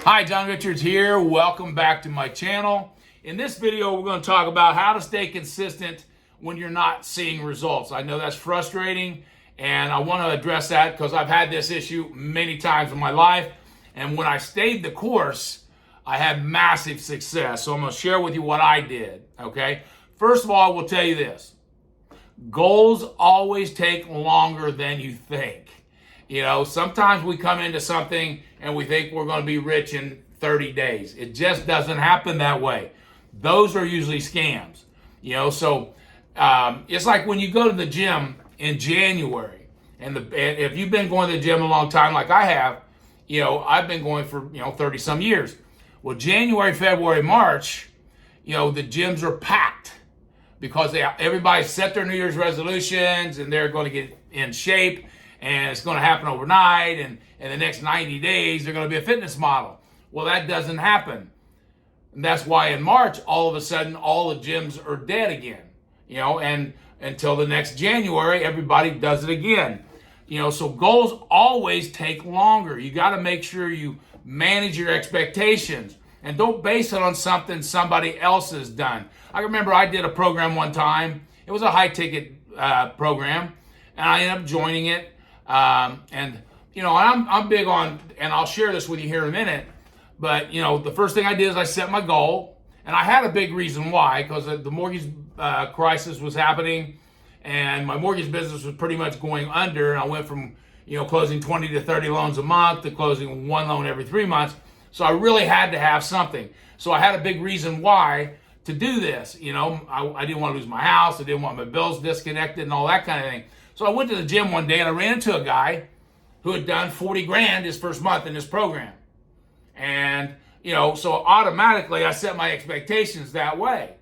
Hi, John Richards here. Welcome back to my channel. In this video, we're going to talk about how to stay consistent when you're not seeing results. I know that's frustrating, and I want to address that because I've had this issue many times in my life. And when I stayed the course, I had massive success. So I'm going to share with you what I did, okay? First of all, I will tell you this. Goals always take longer than you think. You know, sometimes we come into something and we think we're going to be rich in 30 days. It just doesn't happen that way. Those are usually scams. You know, so it's like when you go to the gym in January, and if you've been going to the gym a long time like I have, you know, I've been going for, 30 some years. Well, January, February, March, the gyms are packed because everybody set their New Year's resolutions and they're going to get in shape. And it's going to happen overnight, and in the next 90 days, they're going to be a fitness model. Well, that doesn't happen. And that's why in March, all of a sudden, all the gyms are dead again. And until the next January, everybody does it again. So goals always take longer. You got to make sure you manage your expectations and don't base it on something somebody else has done. I remember I did a program one time. It was a high-ticket program, and I ended up joining it. I'm big on, and I'll share this with you here in a minute, but, the first thing I did is I set my goal, and I had a big reason why, because the mortgage crisis was happening, and my mortgage business was pretty much going under, and I went from, closing 20 to 30 loans a month to closing one loan every 3 months, so I really had to have something. So I had a big reason why to do this. I didn't want to lose my house, I didn't want my bills disconnected and all that kind of thing. So I went to the gym one day and I ran into a guy who had done 40 grand his first month in this program. And, so automatically I set my expectations that way.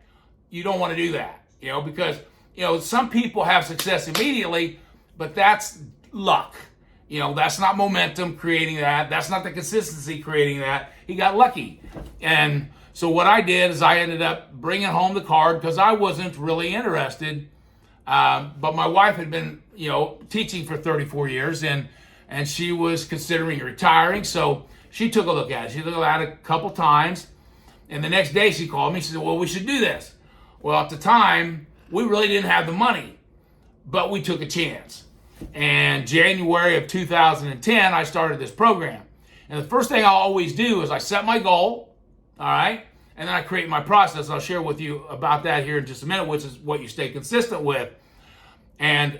You don't want to do that, because, some people have success immediately, but that's luck. That's not momentum creating that. That's not the consistency creating that. He got lucky. And so what I did is I ended up bringing home the card because I wasn't really interested. But my wife had been, teaching for 34 years, and she was considering retiring. So she took a look at it. She looked at it a couple times, and the next day she called me. She said, "Well, we should do this." Well, at the time, we really didn't have the money, but we took a chance. And January of 2010, I started this program. And the first thing I'll always do is I set my goal, all right? And then I create my process. I'll share with you about that here in just a minute, which is what you stay consistent with. And,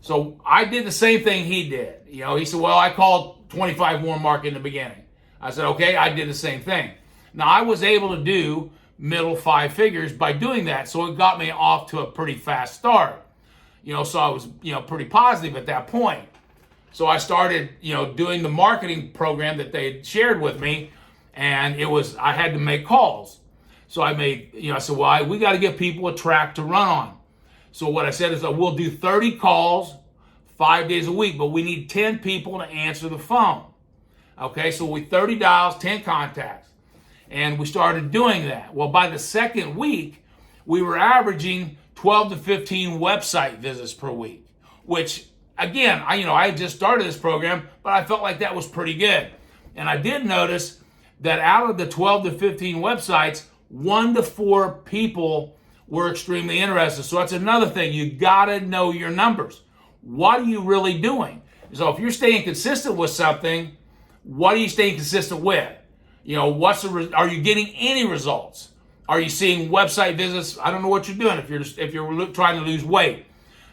so I did the same thing he did. He said, "Well, I called 25 warm market in the beginning." I said, "Okay," I did the same thing. Now, I was able to do middle 5 figures by doing that. So it got me off to a pretty fast start. So I was, pretty positive at that point. So I started, doing the marketing program that they shared with me. And I had to make calls. So I made, I said, "Well, we got to give people a track to run on." So what I said is we'll do 30 calls 5 days a week, but we need 10 people to answer the phone. Okay, so 30 dials, 10 contacts. And we started doing that. Well, by the second week, we were averaging 12 to 15 website visits per week, which, again, I had just started this program, but I felt like that was pretty good. And I did notice that out of the 12 to 15 websites, 1 to 4 people were extremely interested. So that's another thing. You got to know your numbers. What are you really doing? So if you're staying consistent with something, what are you staying consistent with? Are you getting any results? Are you seeing website visits? I don't know what you're doing if you're trying to lose weight.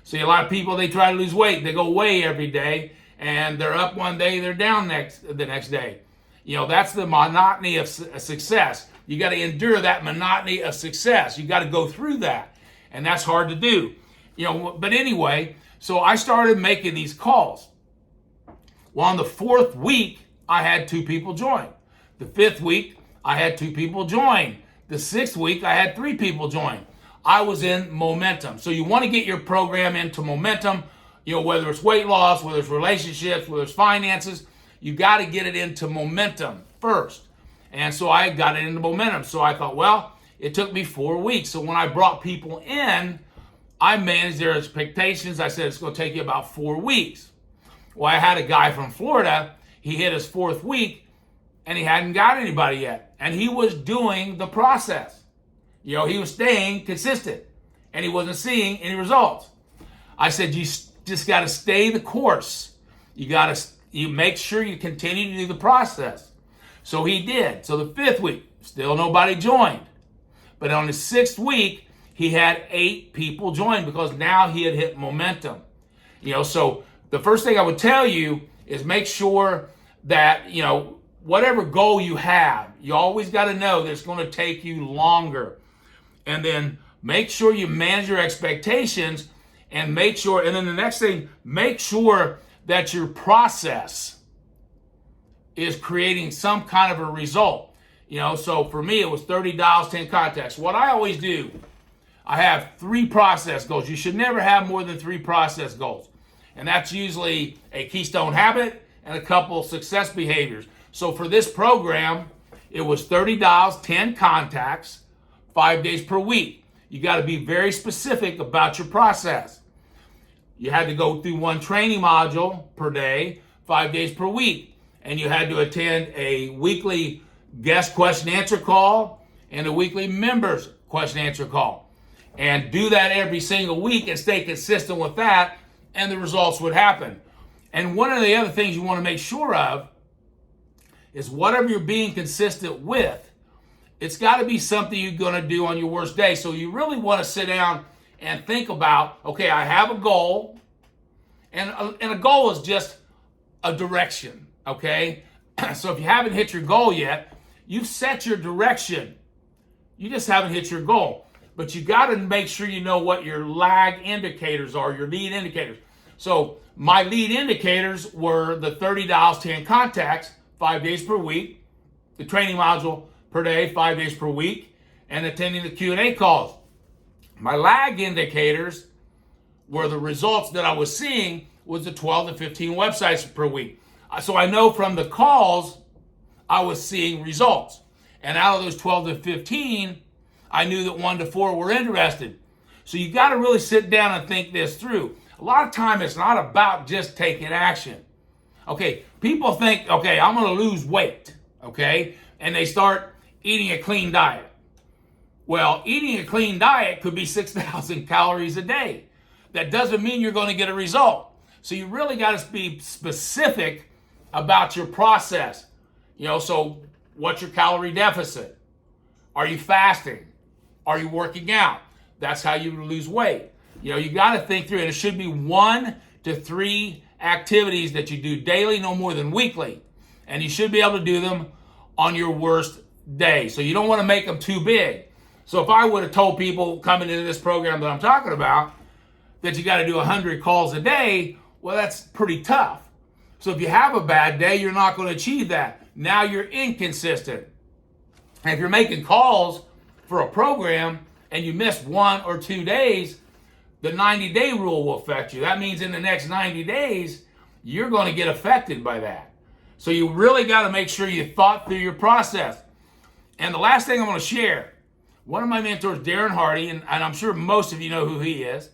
See, a lot of people, they try to lose weight. They go weigh every day, and they're up one day, they're down the next day. That's the monotony of success. You got to endure that monotony of success. You got to go through that. And that's hard to do. But anyway, so I started making these calls. Well, on the 4th week, I had 2 people join. The 5th week, I had 2 people join. The 6th week, I had 3 people join. I was in momentum. So you want to get your program into momentum, whether it's weight loss, whether it's relationships, whether it's finances, you got to get it into momentum first. And so I got it into momentum. So I thought, well, it took me 4 weeks. So when I brought people in, I managed their expectations. I said, it's going to take you about 4 weeks. Well, I had a guy from Florida. He hit his 4th week, and he hadn't got anybody yet. And he was doing the process. He was staying consistent, and he wasn't seeing any results. I said, you just got to stay the course. You make sure you continue to do the process. So he did. So the 5th week, still nobody joined. But on the 6th week, he had 8 people join because now he had hit momentum. So the first thing I would tell you is make sure that, whatever goal you have, you always got to know that it's going to take you longer. And then make sure you manage your expectations and then the next thing, make sure that your process is creating some kind of a result. So for me, it was 30 dials, 10 contacts. What I always do, I have 3 process goals. You should never have more than 3 process goals. And that's usually a keystone habit and a couple success behaviors. So for this program, it was 30 dials, 10 contacts, 5 days per week. You got to be very specific about your process. You had to go through 1 training module per day, 5 days per week. And you had to attend a weekly guest question answer call and a weekly members question answer call. And do that every single week and stay consistent with that, and the results would happen. And one of the other things you want to make sure of is whatever you're being consistent with, it's got to be something you're going to do on your worst day. So you really want to sit down and think about, okay, I have a goal, and a goal is just a direction, okay? So if you haven't hit your goal yet, you've set your direction. You just haven't hit your goal. But you got to make sure you know what your lag indicators are, your lead indicators. So my lead indicators were the 30 dials, 10 contacts, 5 days per week, the training module per day, 5 days per week, and attending the Q&A calls. My lag indicators were the results that I was seeing was the 12 to 15 websites per week. So I know from the calls, I was seeing results. And out of those 12 to 15, I knew that 1 to 4 were interested. So you got to really sit down and think this through. A lot of time it's not about just taking action. Okay, people think, okay, I'm going to lose weight, okay? And they start eating a clean diet. Well, eating a clean diet could be 6,000 calories a day. That doesn't mean you're going to get a result. So you really got to be specific about your process. So what's your calorie deficit? Are you fasting? Are you working out? That's how you lose weight. You got to think through it. It should be 1 to 3 activities that you do daily, no more than weekly. And you should be able to do them on your worst day. So you don't want to make them too big. So if I would have told people coming into this program that I'm talking about that you got to do 100 calls a day, well, that's pretty tough. So if you have a bad day, you're not going to achieve that. Now you're inconsistent. And if you're making calls for a program and you miss 1 or 2 days, the 90-day rule will affect you. That means in the next 90 days, you're going to get affected by that. So you really got to make sure you thought through your process. And the last thing I'm going to share, one of my mentors, Darren Hardy, and I'm sure most of you know who he is.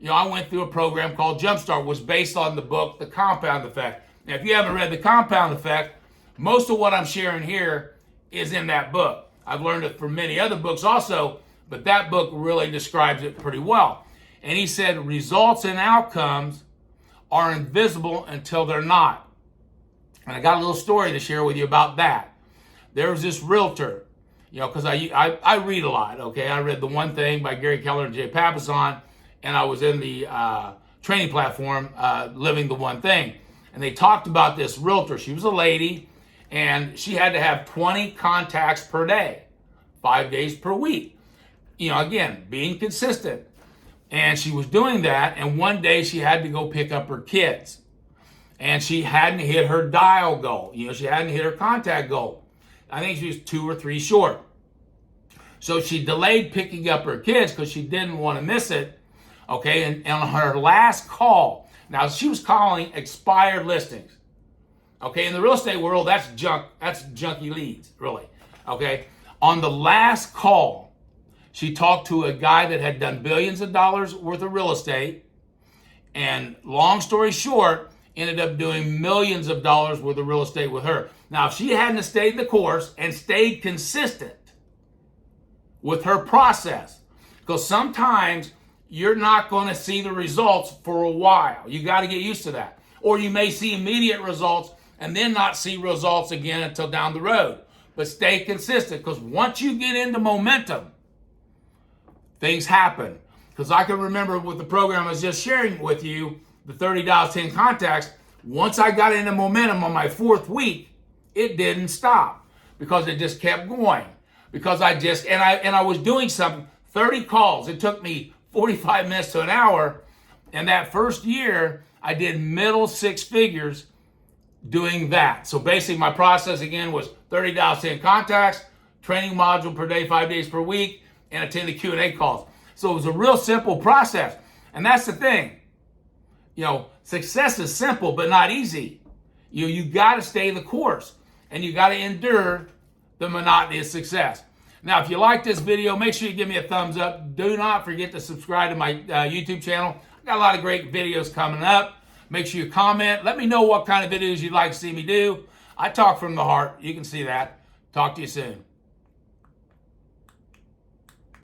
I went through a program called Jumpstart, was based on the book, The Compound Effect. Now, if you haven't read The Compound Effect, most of what I'm sharing here is in that book. I've learned it from many other books also, but that book really describes it pretty well. And he said results and outcomes are invisible until they're not. And I got a little story to share with you about that. There was this realtor, because I read a lot, okay? I read The One Thing by Gary Keller and Jay Papasan, and I was in the training platform, Living the One Thing. And they talked about this realtor. She was a lady, and she had to have 20 contacts per day, 5 days per week. Again, being consistent. And she was doing that, and one day she had to go pick up her kids. And she hadn't hit her dial goal. She hadn't hit her contact goal. I think she was 2 or 3 short. So she delayed picking up her kids because she didn't want to miss it. Okay, and on her last call, now she was calling expired listings. Okay, in the real estate world, that's junk. That's junky leads, really. Okay, on the last call, she talked to a guy that had done billions of dollars worth of real estate, and long story short, ended up doing millions of dollars worth of real estate with her. Now, if she hadn't stayed the course and stayed consistent with her process, because sometimes you're not going to see the results for a while. You got to get used to that. Or you may see immediate results and then not see results again until down the road. But stay consistent, because once you get into momentum, things happen. Because I can remember with the program I was just sharing with you, the 30 dials, 10 contacts, once I got into momentum on my 4th week, it didn't stop, because it just kept going. Because I was doing something, 30 calls. It took me 45 minutes to an hour. And that first year, I did middle 6 figures doing that. So basically my process again was 30 dials, 10 contacts, training module per day, 5 days per week, and attend the Q&A calls. So it was a real simple process. And that's the thing. Success is simple, but not easy. You got to stay the course, and you got to endure the monotony of success. Now, if you like this video, make sure you give me a thumbs up. Do not forget to subscribe to my YouTube channel. I've got a lot of great videos coming up. Make sure you comment. Let me know what kind of videos you'd like to see me do. I talk from the heart. You can see that. Talk to you soon.